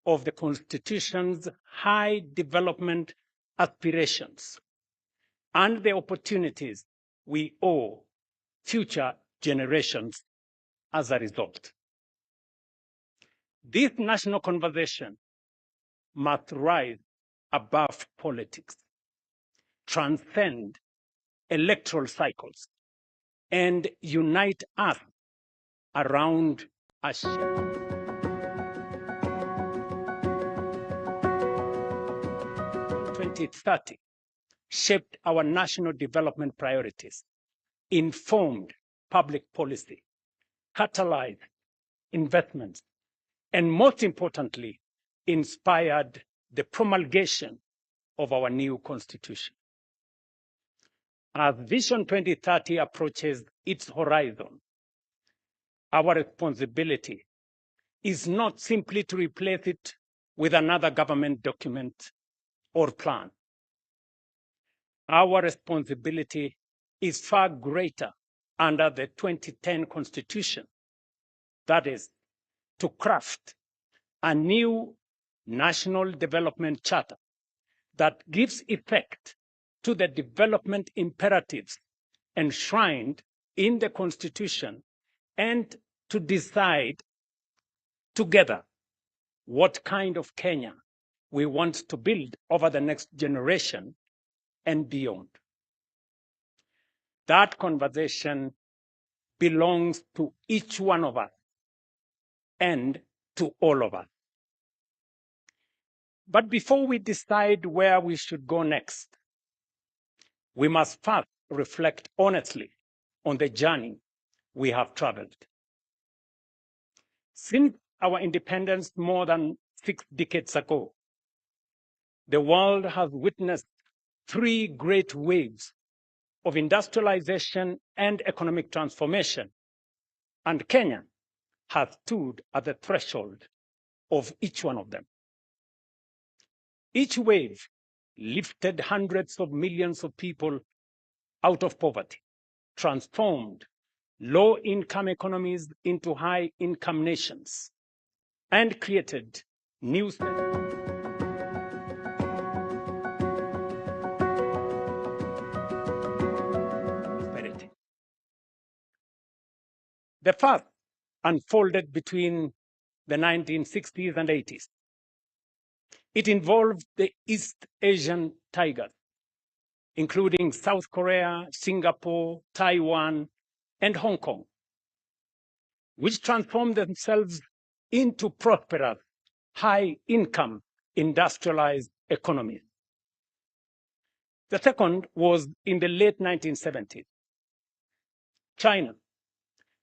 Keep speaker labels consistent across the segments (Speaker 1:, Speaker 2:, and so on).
Speaker 1: of the Constitution's high development aspirations and the opportunities we owe future generations as a result. This national conversation must rise above politics, transcend electoral cycles, and unite us around Ashames. 2030 shaped our national development priorities, informed public policy, catalyzed investments, and most importantly, inspired the promulgation of our new constitution. As Vision 2030 approaches its horizon, our responsibility is not simply to replace it with another government document or plan. Our responsibility is far greater under the 2010 Constitution. That is, to craft a new national development charter that gives effect to the development imperatives enshrined in the Constitution and to decide together what kind of Kenya we want to build over the next generation and beyond. That conversation belongs to each one of us and to all of us. But before we decide where we should go next, we must first reflect honestly on the journey we have traveled. Since our independence more than 6 decades ago, the world has witnessed 3 great waves of industrialization and economic transformation, and Kenya has stood at the threshold of each one of them. Each wave lifted hundreds of millions of people out of poverty, transformed low-income economies into high-income nations, and created new prosperity. The first unfolded between the 1960s and 80s. It involved the East Asian tigers, including South Korea, Singapore, Taiwan, and Hong Kong, which transformed themselves into prosperous, high-income, industrialized economies. The second was in the late 1970s. China,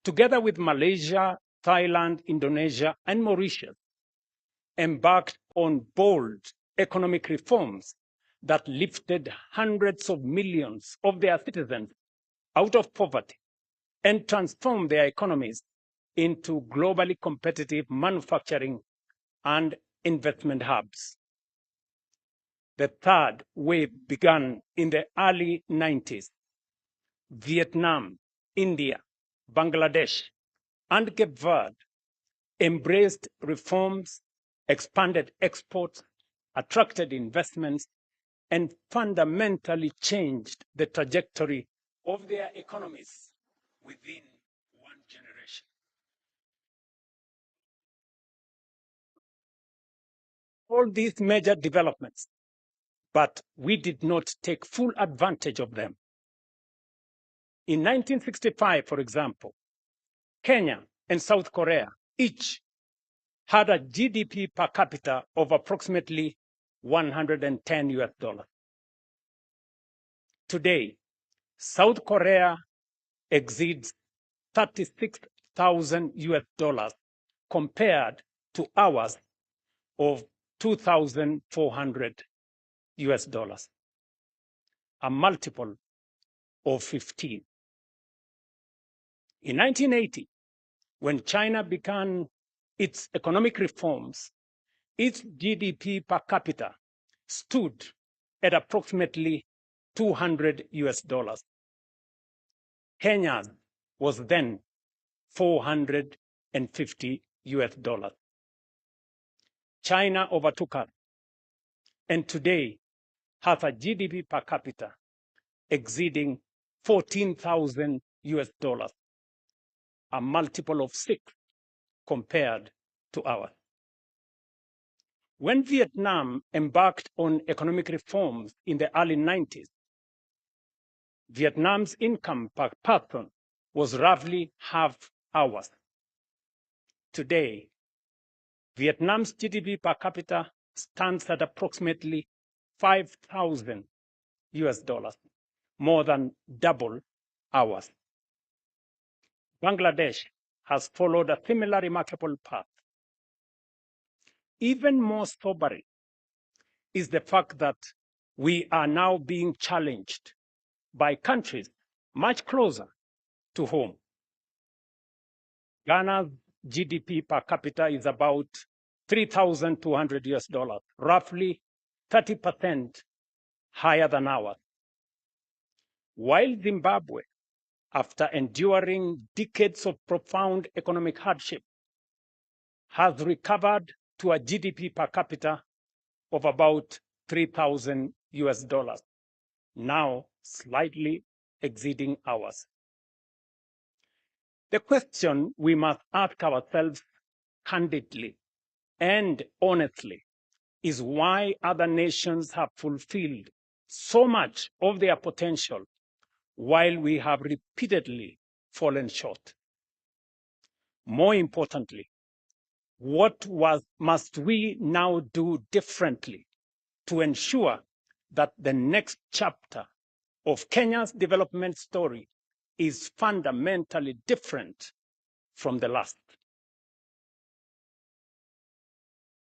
Speaker 1: together with Malaysia, Thailand, Indonesia, and Mauritius, embarked on bold economic reforms that lifted hundreds of millions of their citizens out of poverty and transformed their economies into globally competitive manufacturing and investment hubs. The third wave began in the early 90s. Vietnam, India, Bangladesh, and Cape Verde embraced reforms, expanded exports, attracted investments, and fundamentally changed the trajectory of their economies within one generation. All these major developments, but we did not take full advantage of them. In 1965, for example, Kenya and South Korea each had a GDP per capita of approximately $110. Today, South Korea exceeds $36,000 compared to ours of $2,400, a multiple of 15. In 1980, when China began its economic reforms, its GDP per capita stood at approximately $200. Kenya's was then $450. China overtook us and today has a GDP per capita exceeding 14,000 US dollars, a multiple of 6 compared to ours. When Vietnam embarked on economic reforms in the early 90s, Vietnam's income per person was roughly half ours. Today, Vietnam's GDP per capita stands at approximately 5,000 US dollars, more than double ours. Bangladesh has followed a similar remarkable path. Even more sobering is the fact that we are now being challenged by countries much closer to home. Ghana's GDP per capita is about 3,200 US dollars, roughly 30% higher than ours. While Zimbabwe, after enduring decades of profound economic hardship, has recovered to a GDP per capita of about 3,000 US dollars, now slightly exceeding ours. The question we must ask ourselves candidly and honestly is why other nations have fulfilled so much of their potential while we have repeatedly fallen short. More importantly, what must we now do differently to ensure that the next chapter of Kenya's development story is fundamentally different from the last?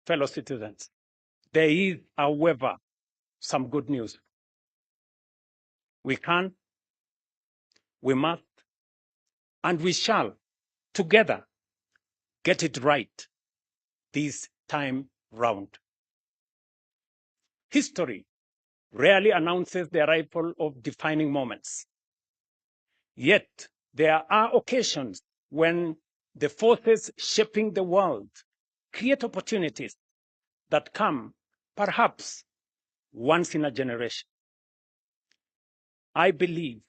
Speaker 1: Fellow citizens, there is, however, some good news. We can, we must, and we shall together get it right this time round. History rarely announces the arrival of defining moments. Yet there are occasions when the forces shaping the world create opportunities that come perhaps once in a generation. I believe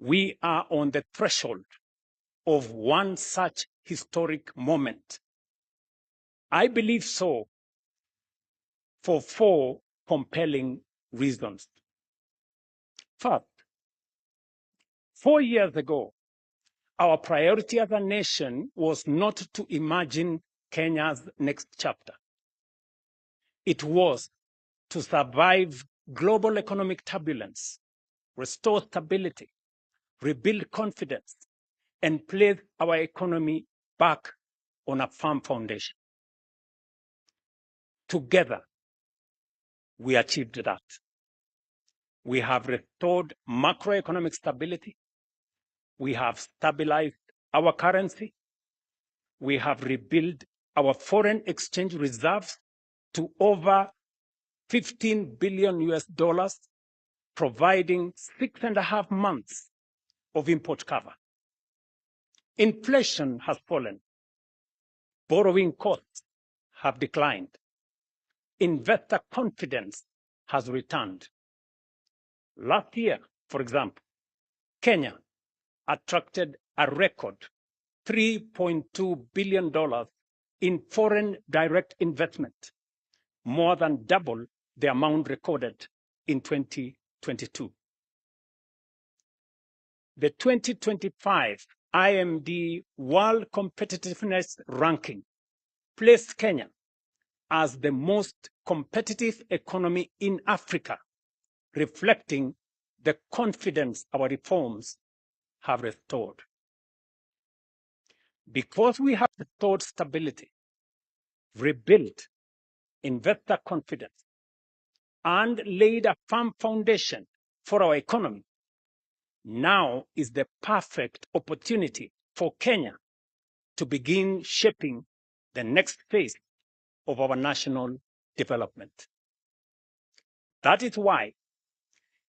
Speaker 1: we are on the threshold of one such historic moment. I believe so for 4 compelling reasons. First, 4 years ago, our priority as a nation was not to imagine Kenya's next chapter. It was to survive global economic turbulence, restore stability, rebuild confidence, and place our economy back on a firm foundation. Together, we achieved that. We have restored macroeconomic stability. We have stabilized our currency. We have rebuilt our foreign exchange reserves to over 15 billion US dollars, providing 6.5 months of import cover. Inflation has fallen. Borrowing costs have declined. Investor confidence has returned. Last year, for example, Kenya attracted a record $3.2 billion in foreign direct investment, more than double the amount recorded in 2022. The 2025 IMD World Competitiveness Ranking placed Kenya as the most competitive economy in Africa, reflecting the confidence our reforms have restored. Because we have restored stability, rebuilt investor confidence, and laid a firm foundation for our economy, now is the perfect opportunity for Kenya to begin shaping the next phase of our national development. That is why,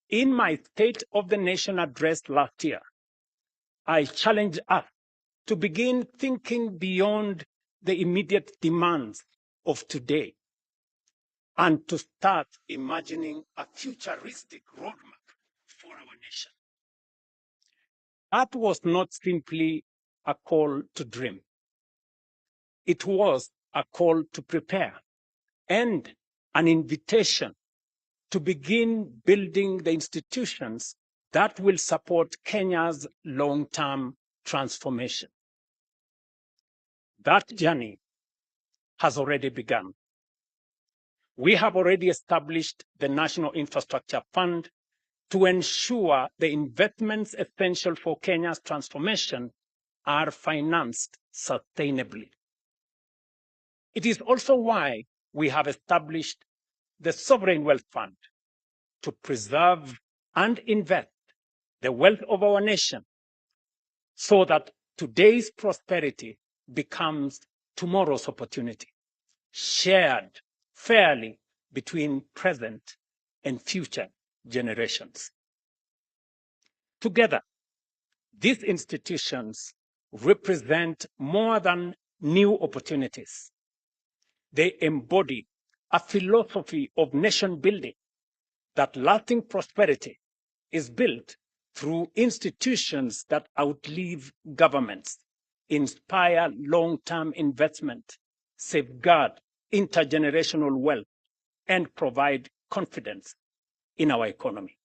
Speaker 1: in my State of the Nation address last year, I challenged us to begin thinking beyond the immediate demands of today and to start imagining a futuristic roadmap for our nation. That was not simply a call to dream. It was a call to prepare and an invitation to begin building the institutions that will support Kenya's long-term transformation. That journey has already begun. We have already established the National Infrastructure Fund to ensure the investments essential for Kenya's transformation are financed sustainably. It is also why we have established the Sovereign Wealth Fund to preserve and invest the wealth of our nation so that today's prosperity becomes tomorrow's opportunity, shared fairly between present and future generations. Together, these institutions represent more than new opportunities. They embody a philosophy of nation building that lasting prosperity is built through institutions that outlive governments, inspire long-term investment, safeguard intergenerational wealth, and provide confidence in our economy.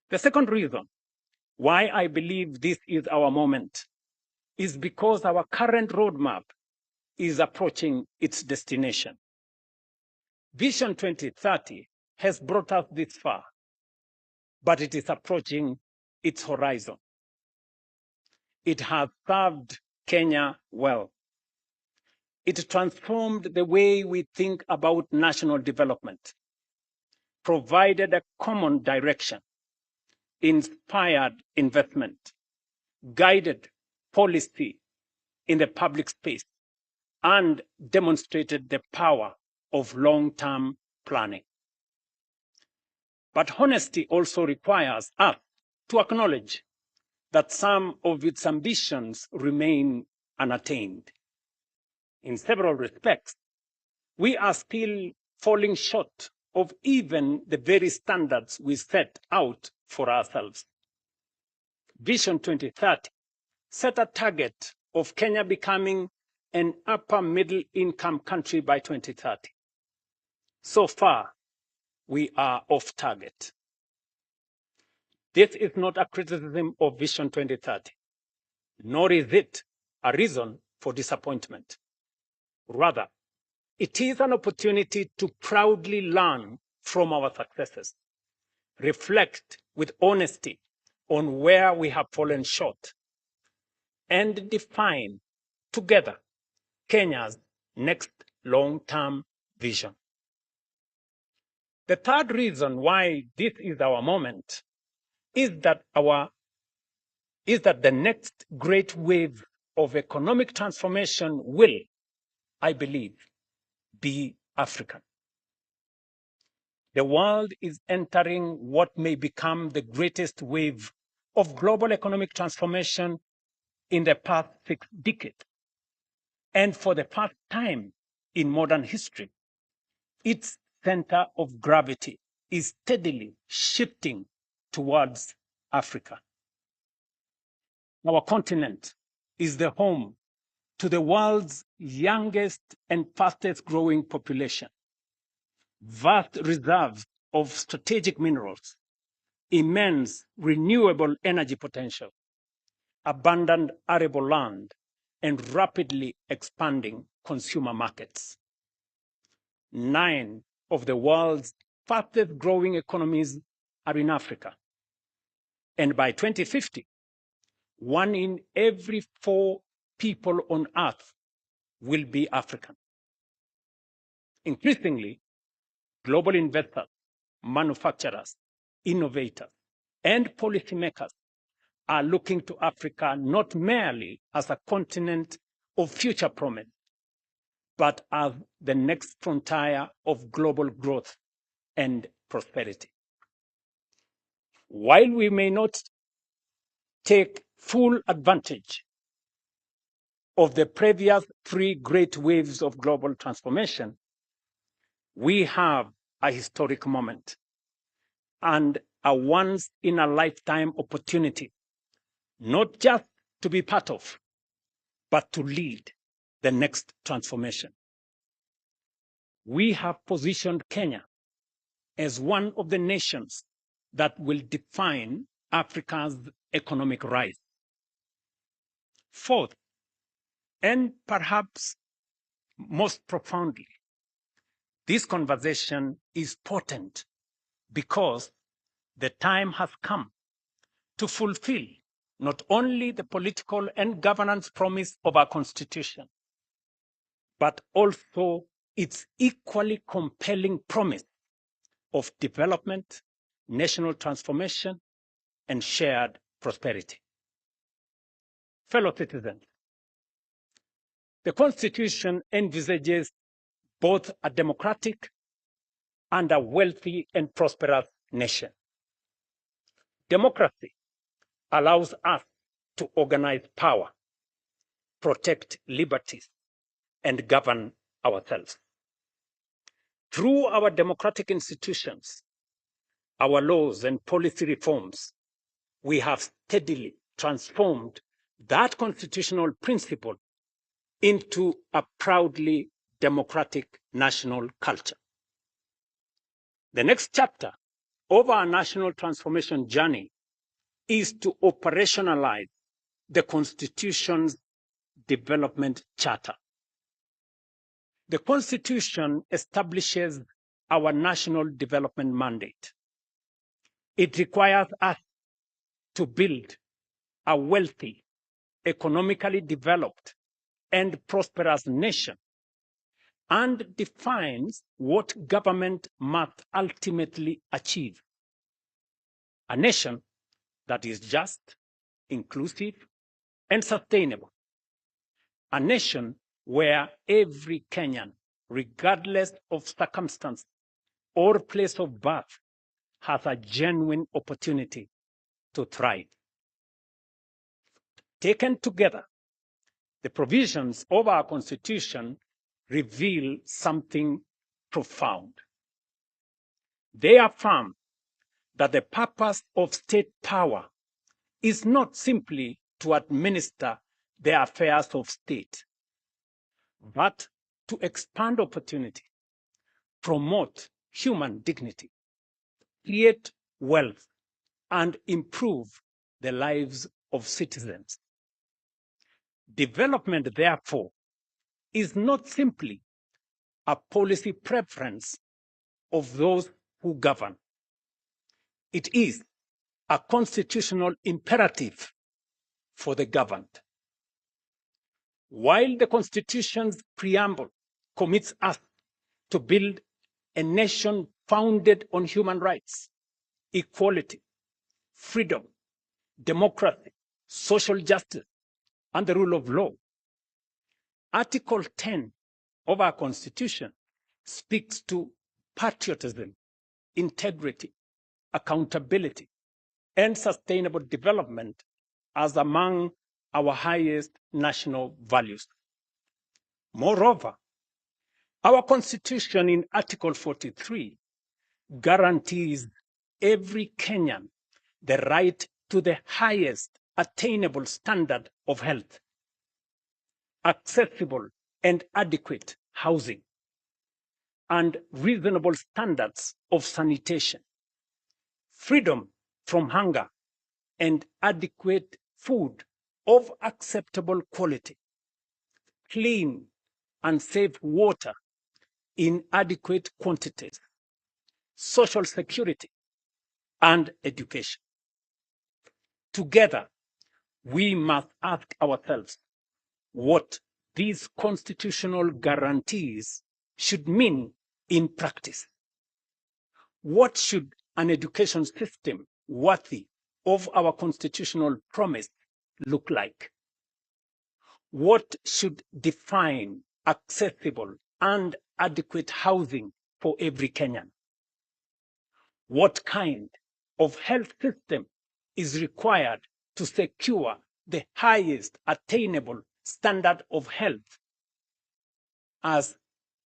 Speaker 1: The second reason why I believe this is our moment is because our current roadmap is approaching its destination. Vision 2030 has brought us this far, but it is approaching its horizon. It has served Kenya well. It transformed the way we think about national development, provided a common direction, inspired investment, guided policy in the public space, and demonstrated the power of long-term planning. But honesty also requires us to acknowledge that some of its ambitions remain unattained. In several respects, we are still falling short of even the very standards we set out for ourselves. Vision 2030 set a target of Kenya becoming an upper middle income country by 2030. So far, we are off target. This is not a criticism of Vision 2030, nor is it a reason for disappointment. Rather, it is an opportunity to proudly learn from our successes, reflect with honesty on where we have fallen short, and define together Kenya's next long-term vision. The third reason why this is our moment is that the next great wave of economic transformation will, I believe, be African. The world is entering what may become the greatest wave of global economic transformation in the past 6 decades. And for the first time in modern history, its center of gravity is steadily shifting towards Africa. Our continent is the home to the world's youngest and fastest growing population, vast reserves of strategic minerals, immense renewable energy potential, abundant arable land, and rapidly expanding consumer markets. 9 of the world's fastest growing economies are in Africa. And by 2050, 1 in every 4 people on Earth will be African. Increasingly, global investors, manufacturers, innovators, and policymakers are looking to Africa not merely as a continent of future promise, but as the next frontier of global growth and prosperity. While we may not take full advantage of the previous three great waves of global transformation, we have a historic moment and a once-in-a-lifetime opportunity, not just to be part of, but to lead the next transformation. We have positioned Kenya as one of the nations that will define Africa's economic rise. Fourth, and perhaps most profoundly, this conversation is potent because the time has come to fulfill not only the political and governance promise of our Constitution, but also its equally compelling promise of development, national transformation, and shared prosperity. Fellow citizens, the Constitution envisages both a democratic and a wealthy and prosperous nation. Democracy allows us to organize power, protect liberties, and govern ourselves. Through our democratic institutions, our laws and policy reforms, we have steadily transformed that constitutional principle into a proudly democratic national culture. The next chapter of our national transformation journey is to operationalize the Constitution's development charter. The Constitution establishes our national development mandate. It requires us to build a wealthy, economically developed, and prosperous nation, and defines what government must ultimately achieve. A nation that is just, inclusive, and sustainable. A nation where every Kenyan, regardless of circumstance or place of birth, has a genuine opportunity to thrive. Taken together, the provisions of our Constitution reveal something profound. They affirm that the purpose of state power is not simply to administer the affairs of state, but to expand opportunity, promote human dignity, create wealth, and improve the lives of citizens. Development, therefore, is not simply a policy preference of those who govern. It is a constitutional imperative for the governed. While the Constitution's preamble commits us to build a nation founded on human rights, equality, freedom, democracy, social justice, and the rule of law, Article 10 of our Constitution speaks to patriotism, integrity, accountability, and sustainable development as among our highest national values. Moreover, our Constitution in Article 43 guarantees every Kenyan the right to the highest attainable standard of health, accessible and adequate housing, and reasonable standards of sanitation, freedom from hunger, and adequate food of acceptable quality, clean and safe water in adequate quantities, social security, and education. Together, we must ask ourselves what these constitutional guarantees should mean in practice. What should an education system worthy of our constitutional promise look like? What should define accessible and adequate housing for every Kenyan? What kind of health system is required to secure the highest attainable standard of health as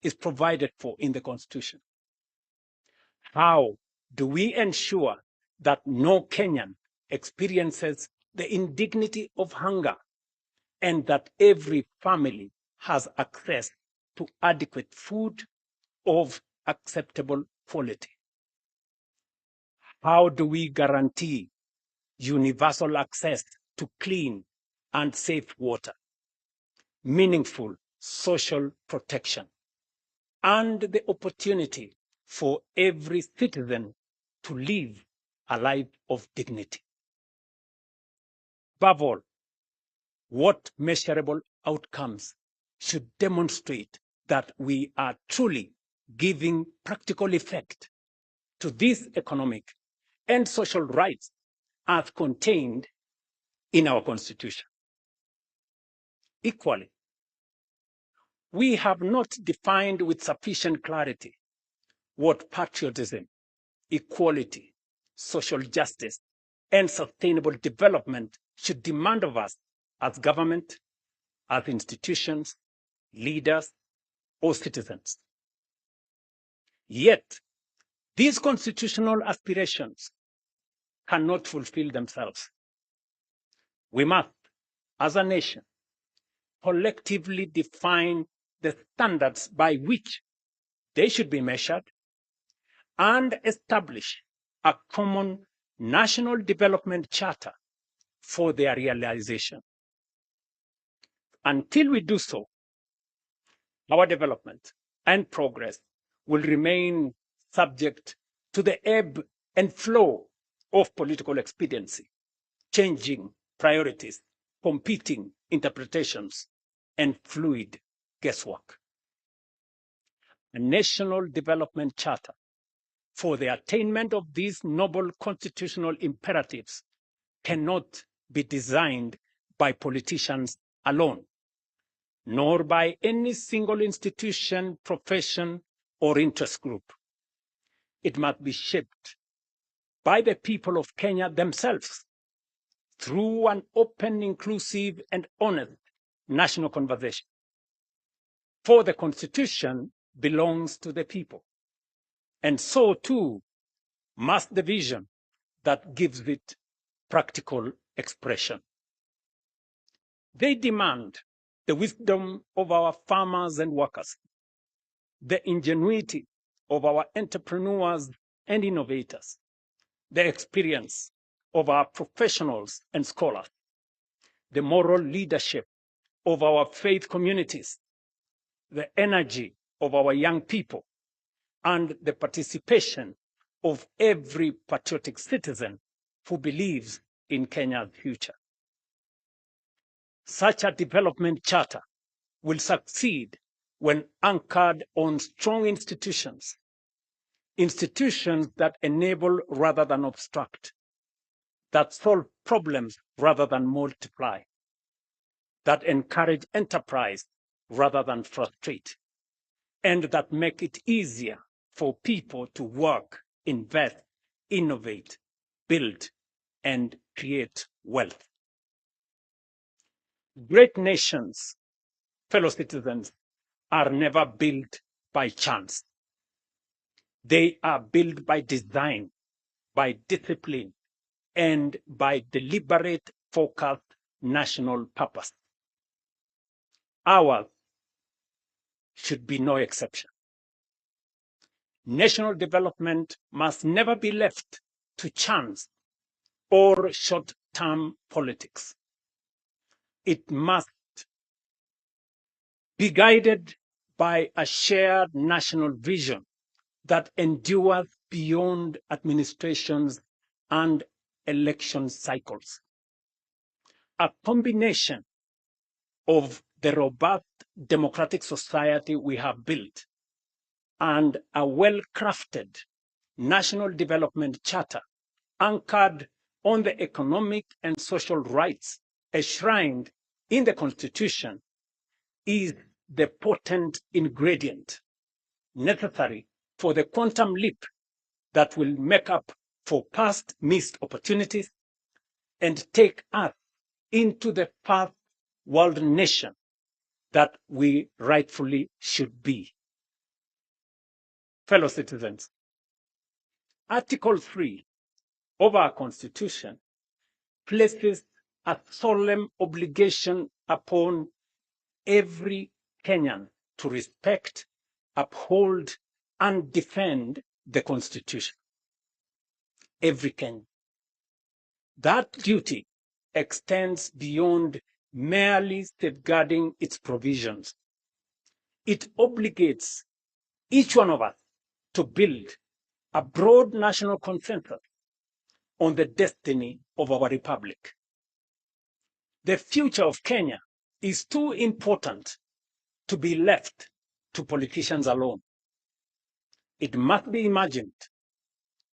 Speaker 1: is provided for in the Constitution? How do we ensure that no Kenyan experiences the indignity of hunger and that every family has access to adequate food of acceptable quality? How do we guarantee universal access to clean and safe water, meaningful social protection, and the opportunity for every citizen to live a life of dignity? Above all, what measurable outcomes should demonstrate that we are truly giving practical effect to these economic and social rights as contained in our Constitution? Equally, we have not defined with sufficient clarity what patriotism, equality, social justice, and sustainable development should demand of us as government, as institutions, leaders, or citizens. Yet, these constitutional aspirations cannot fulfill themselves. We must, as a nation, collectively define the standards by which they should be measured and establish a common national development charter for their realization. Until we do so, our development and progress will remain subject to the ebb and flow of political expediency, changing priorities, competing interpretations, and fluid guesswork. A national development charter for the attainment of these noble constitutional imperatives cannot be designed by politicians alone, nor by any single institution, profession, or interest group. It must be shaped by the people of Kenya themselves through an open, inclusive, and honest national conversation. For the Constitution belongs to the people, and so too must the vision that gives it practical expression. They demand the wisdom of our farmers and workers, the ingenuity of our entrepreneurs and innovators, the experience of our professionals and scholars, the moral leadership of our faith communities, the energy of our young people, and the participation of every patriotic citizen who believes in Kenya's future. Such a development charter will succeed when anchored on strong institutions, institutions that enable rather than obstruct, that solve problems rather than multiply, that encourage enterprise rather than frustrate, and that make it easier for people to work, invest, innovate, build, and create wealth. Great nations, fellow citizens, are never built by chance. They are built by design, by discipline, and by deliberate, focused national purpose. Ours should be no exception. National development must never be left to chance or short-term politics. It must be guided by a shared national vision that endures beyond administrations and election cycles. A combination of the robust democratic society we have built and a well-crafted national development charter anchored on the economic and social rights enshrined in the Constitution is the potent ingredient necessary for the quantum leap that will make up for past missed opportunities and take us into the path world nation that we rightfully should be. Fellow citizens, Article 3 of our Constitution places a solemn obligation upon every Kenyan to respect, uphold, and defend the Constitution. Every Kenyan. That duty extends beyond merely safeguarding its provisions. It obligates each one of us to build a broad national consensus on the destiny of our republic. The future of Kenya is too important to be left to politicians alone. It must be imagined,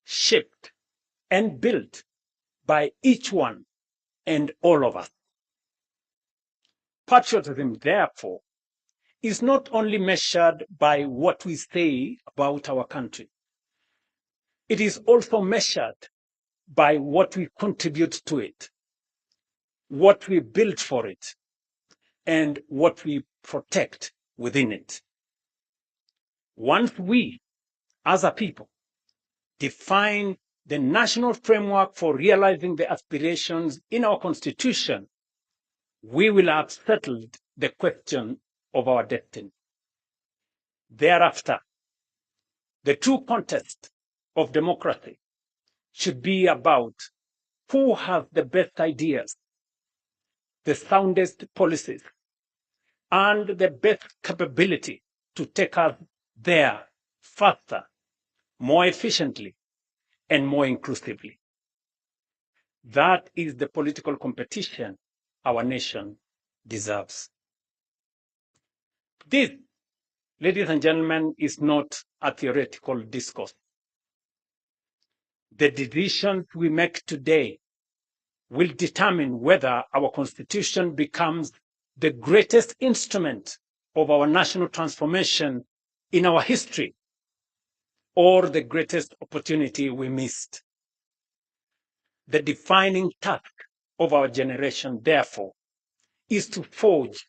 Speaker 1: shaped, and built by each one and all of us. Patriotism, therefore, is not only measured by what we say about our country. It is also measured by what we contribute to it, what we build for it, and what we protect within it. Once we, as a people, define the national framework for realizing the aspirations in our Constitution, we will have settled the question of our destiny. Thereafter, the true contest of democracy should be about who has the best ideas, the soundest policies, and the best capability to take us there faster, more efficiently, and more inclusively. That is the political competition our nation deserves. This, ladies and gentlemen, is not a theoretical discourse. The decisions we make today will determine whether our Constitution becomes the greatest instrument of our national transformation in our history, or the greatest opportunity we missed. The defining task of our generation, therefore, is to forge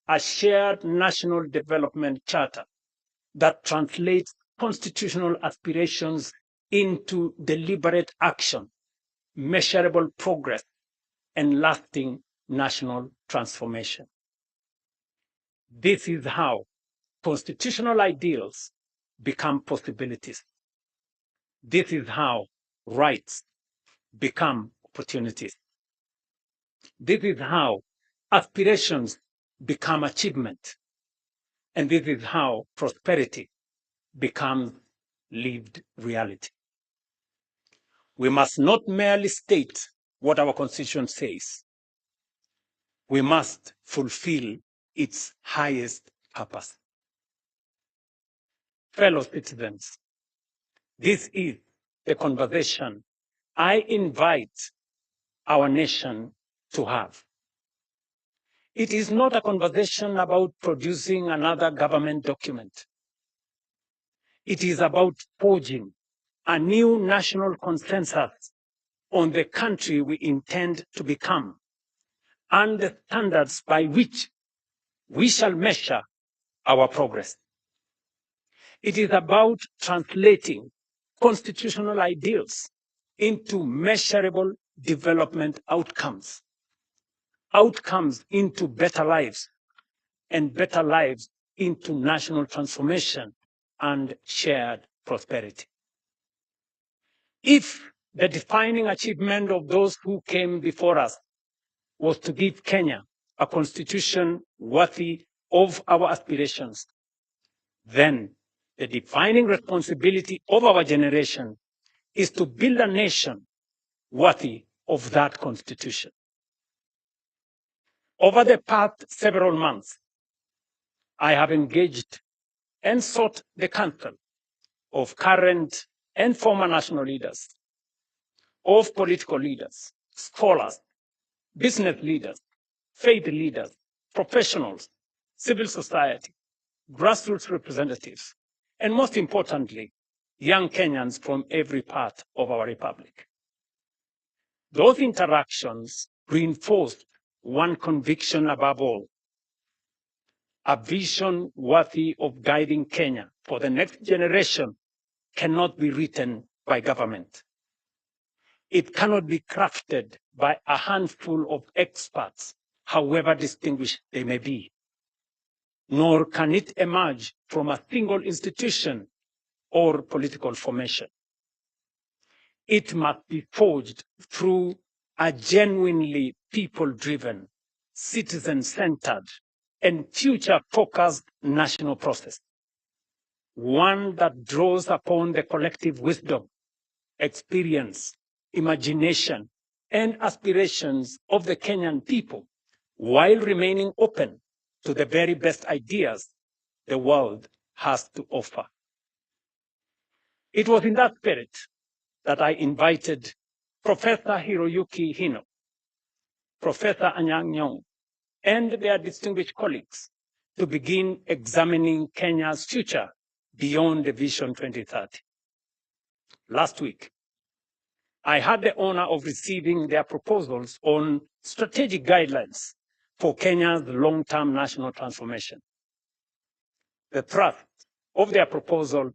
Speaker 1: a shared national development charter that translates constitutional aspirations into deliberate action, measurable progress, and lasting national transformation. This is how constitutional ideals become possibilities. This is how rights become opportunities. This is how aspirations become achievement. And this is how prosperity becomes lived reality. We must not merely state what our Constitution says. We must fulfill its highest purpose. Fellow citizens, this is the conversation I invite our nation to have. It is not a conversation about producing another government document. It is about forging a new national consensus on the country we intend to become and the standards by which we shall measure our progress. It is about translating constitutional ideals into measurable development outcomes, outcomes into better lives, and better lives into national transformation and shared prosperity. If the defining achievement of those who came before us was to give Kenya a constitution worthy of our aspirations, then the defining responsibility of our generation is to build a nation worthy of that constitution. Over the past several months, I have engaged and sought the counsel of current and former national leaders, of political leaders, scholars, business leaders, faith leaders, professionals, civil society, grassroots representatives, and most importantly, young Kenyans from every part of our republic. Those interactions reinforced one conviction above all: a vision worthy of guiding Kenya for the next generation cannot be written by government. It cannot be crafted by a handful of experts, however distinguished they may be. Nor can it emerge from a single institution or political formation. It must be forged through a genuinely people-driven, citizen-centered, and future-focused national process, one that draws upon the collective wisdom, experience, imagination, and aspirations of the Kenyan people, while remaining open to the very best ideas the world has to offer. It was in that spirit that I invited Professor Hiroyuki Hino, Professor Anyang' Nyong'o, and their distinguished colleagues to begin examining Kenya's future beyond the Vision 2030. Last week, I had the honor of receiving their proposals on strategic guidelines for Kenya's long-term national transformation. The thrust of their proposal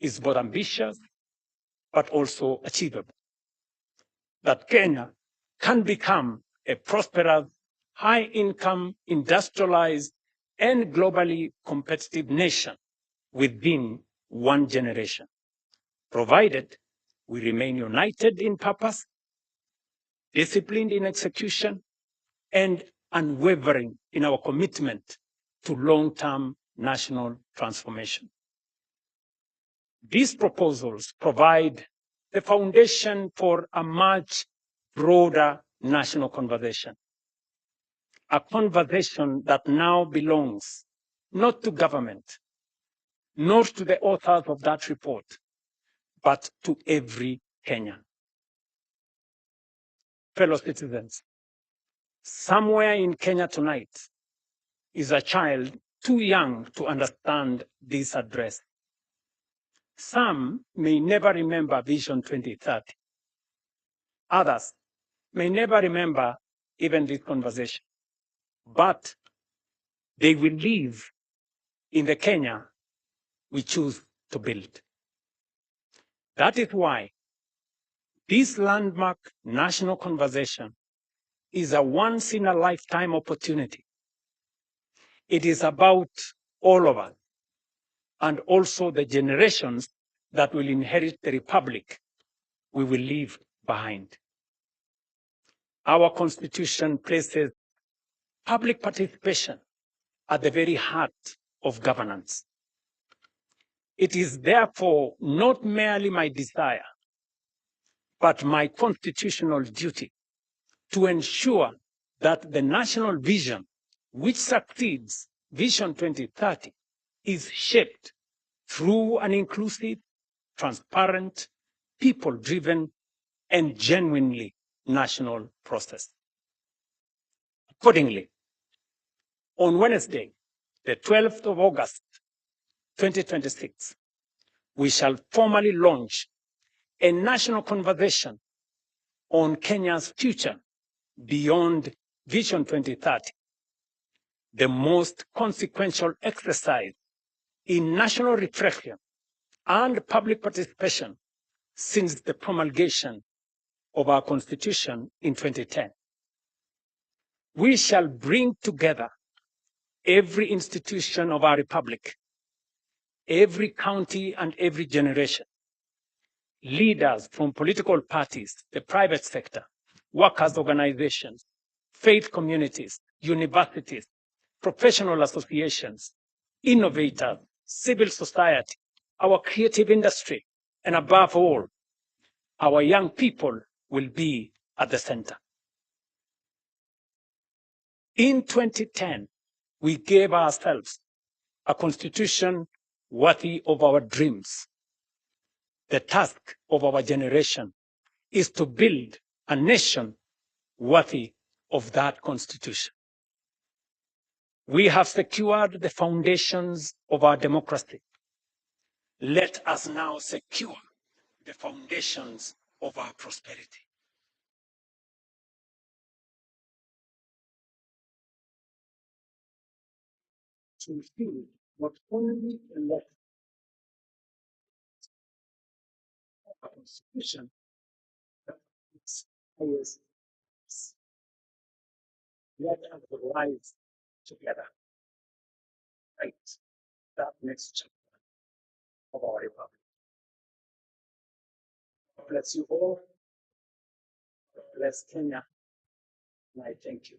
Speaker 1: is both ambitious but also achievable: that Kenya can become a prosperous, high-income, industrialized, and globally competitive nation within one generation, provided we remain united in purpose, disciplined in execution, and unwavering in our commitment to long-term national transformation. These proposals provide the foundation for a much broader national conversation, a conversation that now belongs not to government, nor to the authors of that report, but to every Kenyan. Fellow citizens, somewhere in Kenya tonight is a child too young to understand this address. Some may never remember Vision 2030. Others may never remember even this conversation, but they will live in the Kenya we choose to build. That is why this landmark national conversation is a once-in-a-lifetime opportunity. It is about all of us, and also the generations that will inherit the republic we will leave behind. Our Constitution places public participation at the very heart of governance. It is therefore not merely my desire, but my constitutional duty to ensure that the national vision, which succeeds Vision 2030, is shaped through an inclusive, transparent, people-driven, and genuinely national process. Accordingly, on Wednesday, the 12th of August, 2026, we shall formally launch a national conversation on Kenya's future beyond Vision 2030, the most consequential exercise in national reflection and public participation since the promulgation of our Constitution in 2010. We shall bring together every institution of our republic, every county and every generation, leaders from political parties, the private sector, workers' organizations, faith communities, universities, professional associations, innovators, civil society, our creative industry, and above all, our young people will be at the center. In 2010, we gave ourselves a constitution worthy of our dreams. The task of our generation is to build a nation worthy of that constitution. We have secured the foundations of our democracy. Let us now secure the foundations of our prosperity. fulfill not only the letter of the Constitution, but its highest purpose. Let us rise together, right? That next chapter of our republic. God bless you all. God bless Kenya. And I thank you.